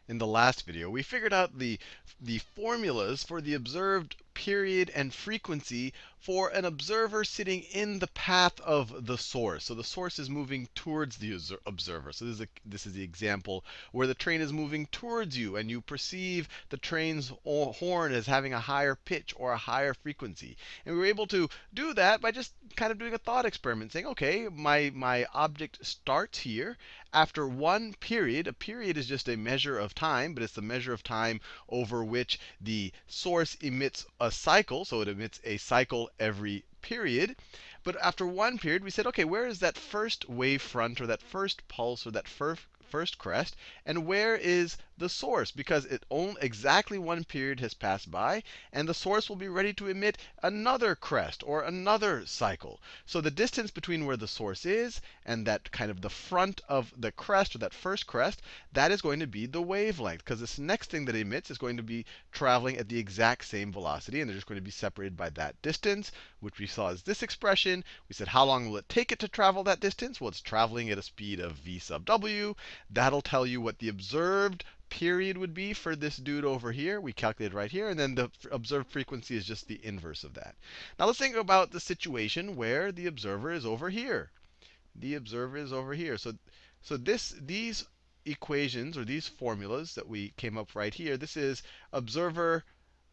in the last video, we figured out the formulas for the observed period and frequency for an observer sitting in the path of the source. So the source is moving towards the observer. So this is the example where the train is moving towards you, and you perceive the train's horn as having a higher pitch or a higher frequency. And we were able to do that by just kind of doing a thought experiment, saying, okay, my object starts here. After one period, a period is just a measure of time, but it's the measure of time over which the source emits a cycle. So it emits a cycle every period. But after one period, we said, okay, where is that first wave front, or that first pulse, or that first crest, and where is the source? Because exactly one period has passed by, and the source will be ready to emit another crest or another cycle. So the distance between where the source is and that kind of the front of the crest, or that first crest, that is going to be the wavelength, because this next thing that it emits is going to be traveling at the exact same velocity, and they're just going to be separated by that distance, which we saw as this expression. We said, how long will it take it to travel that distance? Well, it's traveling at a speed of v sub w. That'll tell you what the observed period would be for this dude over here. We calculated right here. And then the observed frequency is just the inverse of that. Now let's think about the situation where the observer is over here. The observer is over here. So these equations, or these formulas that we came up right here, this is observer,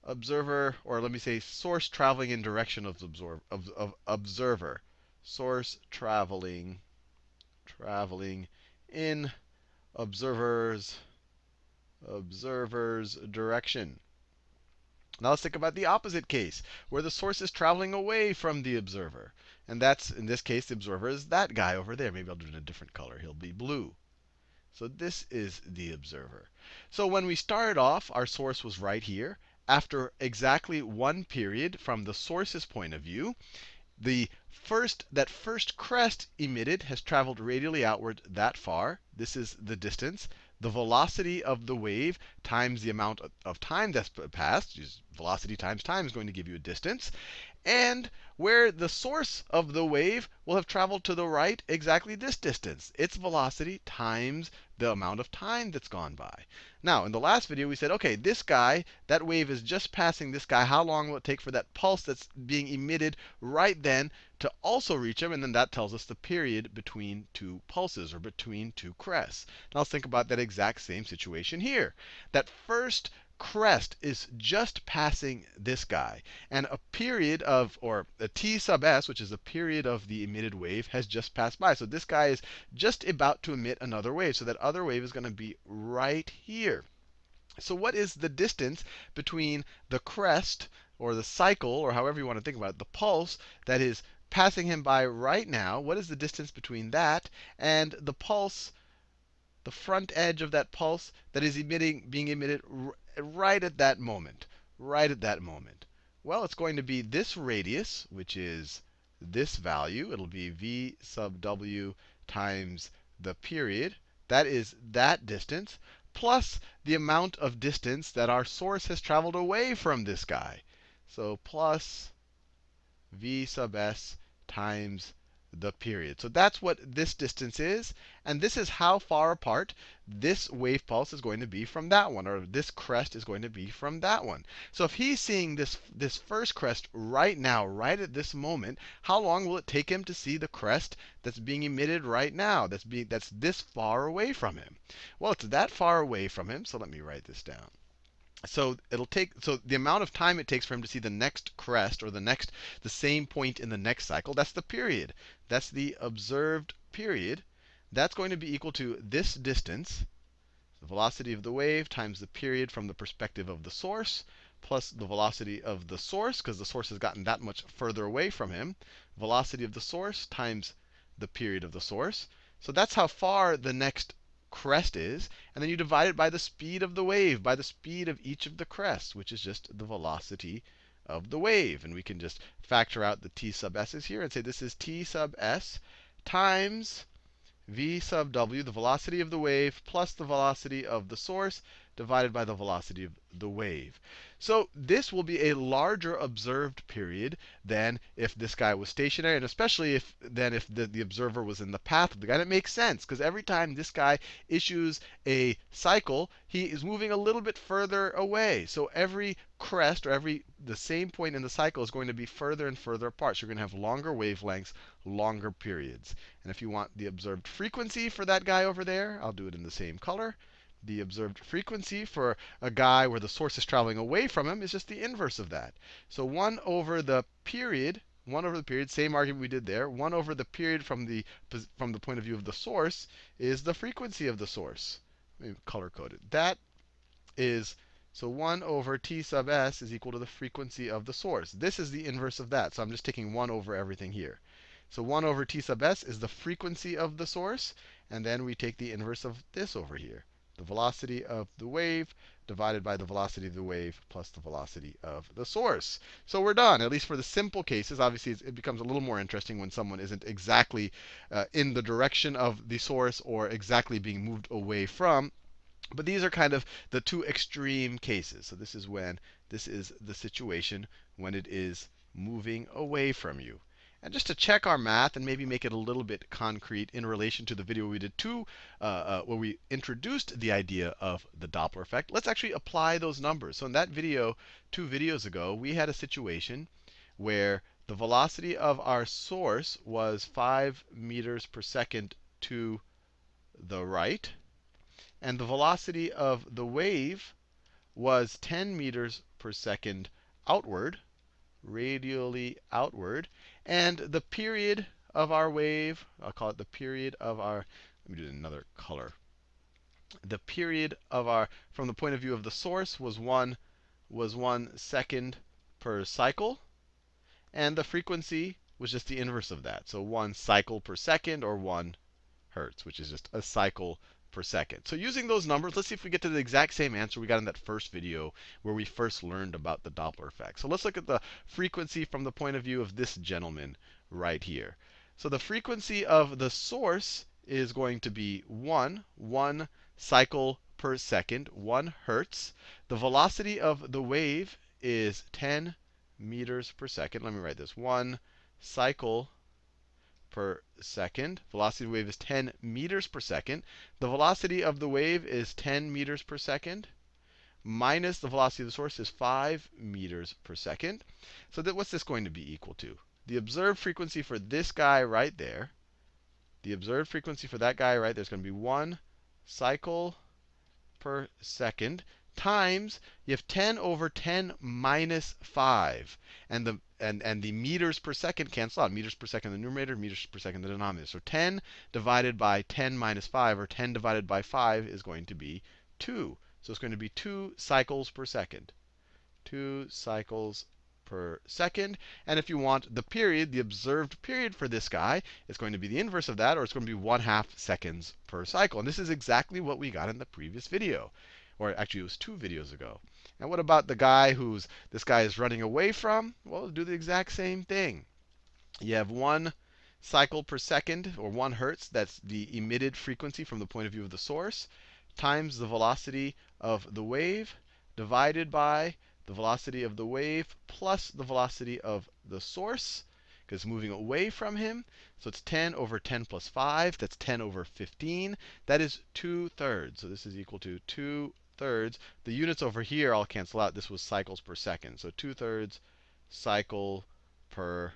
or let me say source traveling in direction of observer. Source traveling in observer's direction. Now let's think about the opposite case, where the source is traveling away from the observer. And that's, in this case, the observer is that guy over there. Maybe I'll do it in a different color. He'll be blue. So this is the observer. So when we started off, our source was right here. After exactly one period from the source's point of view, that first crest emitted has traveled radially outward that far. This is the distance. The velocity of the wave times the amount of time that's passed. Velocity times time is going to give you a distance. And where the source of the wave will have traveled to the right exactly this distance. Its velocity times the amount of time that's gone by. Now, in the last video, we said, okay, this guy, that wave is just passing this guy. How long will it take for that pulse that's being emitted right then to also reach him? And then that tells us the period between two pulses, or between two crests. Now let's think about that exact same situation here. That first crest is just passing this guy. And a period of, or a t sub s, which is the period of the emitted wave, has just passed by. So this guy is just about to emit another wave. So that other wave is going to be right here. So what is the distance between the crest, or the cycle, or however you want to think about it, the pulse that is passing him by right now? What is the distance between that and the pulse, the front edge of that pulse that is being emitted right at that moment? Right at that moment. Well, it's going to be this radius, which is this value. It'll be v sub w times the period. That is that distance, plus the amount of distance that our source has traveled away from this guy. So plus v sub s times the period. So that's what this distance is. And this is how far apart this wave pulse is going to be from that one, or this crest is going to be from that one. So if he's seeing this first crest right now, right at this moment, how long will it take him to see the crest that's being emitted right now, that's this far away from him? Well, it's that far away from him. So let me write this down. So the amount of time it takes for him to see the next crest, or the same point in the next cycle, that's the period. That's the observed period. That's going to be equal to this distance, the velocity of the wave, times the period from the perspective of the source, plus the velocity of the source, because the source has gotten that much further away from him. Velocity of the source times the period of the source. So that's how far the next crest is. And then you divide it by the speed of the wave, by the speed of each of the crests, which is just the velocity of the wave. And we can just factor out the t sub s's here and say this is t sub s times v sub w, the velocity of the wave, plus the velocity of the source, divided by the velocity of the wave. So this will be a larger observed period than if this guy was stationary, and especially if the observer was in the path of the guy. And it makes sense, because every time this guy issues a cycle, he is moving a little bit further away. So every crest, or the same point in the cycle, is going to be further and further apart. So you're going to have longer wavelengths, longer periods. And if you want the observed frequency for that guy over there, I'll do it in the same color. The observed frequency for a guy where the source is traveling away from him is just the inverse of that. So 1 over the period, same argument we did there. 1 over the period from the point of view of the source is the frequency of the source. Let me color code it. That is, so 1 over t sub s is equal to the frequency of the source. This is the inverse of that. So I'm just taking 1 over everything here. So 1 over t sub s is the frequency of the source. And then we take the inverse of this over here. The velocity of the wave divided by the velocity of the wave plus the velocity of the source. So we're done, at least for the simple cases. Obviously, it becomes a little more interesting when someone isn't exactly in the direction of the source or exactly being moved away from. But these are kind of the two extreme cases. So this is the situation when it is moving away from you. And just to check our math and maybe make it a little bit concrete in relation to the video we did where we introduced the idea of the Doppler effect, let's actually apply those numbers. So in that video, 2 videos ago, we had a situation where the velocity of our source was 5 meters per second to the right, and the velocity of the wave was 10 meters per second outward, radially outward. And the period of our wave, I'll call it the period of our, let me do another color. The period of our, from the point of view of the source, was 1 second per cycle. And the frequency was just the inverse of that. So 1 cycle per second, or 1 hertz, which is just a cycle per second. So using those numbers, let's see if we get to the exact same answer we got in that first video where we first learned about the Doppler effect. So let's look at the frequency from the point of view of this gentleman right here. So the frequency of the source is going to be 1 cycle per second, 1 hertz. The velocity of the wave is 10 meters per second. Let me write this. 1 cycle per second. Velocity of the wave is 10 meters per second. The velocity of the wave is 10 meters per second. Minus the velocity of the source is 5 meters per second. So what's this going to be equal to? The observed frequency for this guy right there, the observed frequency for that guy right there is going to be 1 cycle per second times, you have 10 over 10 minus 5. And the meters per second cancel out. Meters per second in the numerator, meters per second in the denominator. So 10 divided by 10 minus 5, or 10 divided by 5, is going to be 2. So it's going to be 2 cycles per second. 2 cycles per second. And if you want the period, the observed period for this guy, is going to be the inverse of that, or it's going to be 1/2 seconds per cycle. And this is exactly what we got in the previous video. Or actually, it was 2 videos ago. And what about the guy this guy is running away from? Well, do the exact same thing. You have 1 cycle per second, or 1 hertz. That's the emitted frequency from the point of view of the source, times the velocity of the wave, divided by the velocity of the wave plus the velocity of the source, because it's moving away from him. So it's 10 over 10 plus 5. That's 10 over 15. That is 2/3. So this is equal to 2/3. The units over here I'll cancel out. This was cycles per second. So 2/3 cycle per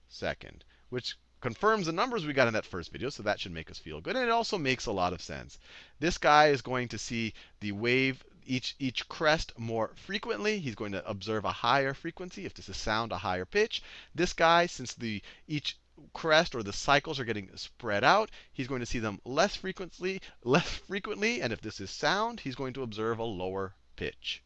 second, which confirms the numbers we got in that first video. So that should make us feel good. And it also makes a lot of sense. This guy is going to see the wave, each crest, more frequently. He's going to observe a higher frequency. If this is sound, a higher pitch. This guy, since each crest, or the cycles, are getting spread out, he's going to see them less frequently. And if this is sound, he's going to observe a lower pitch.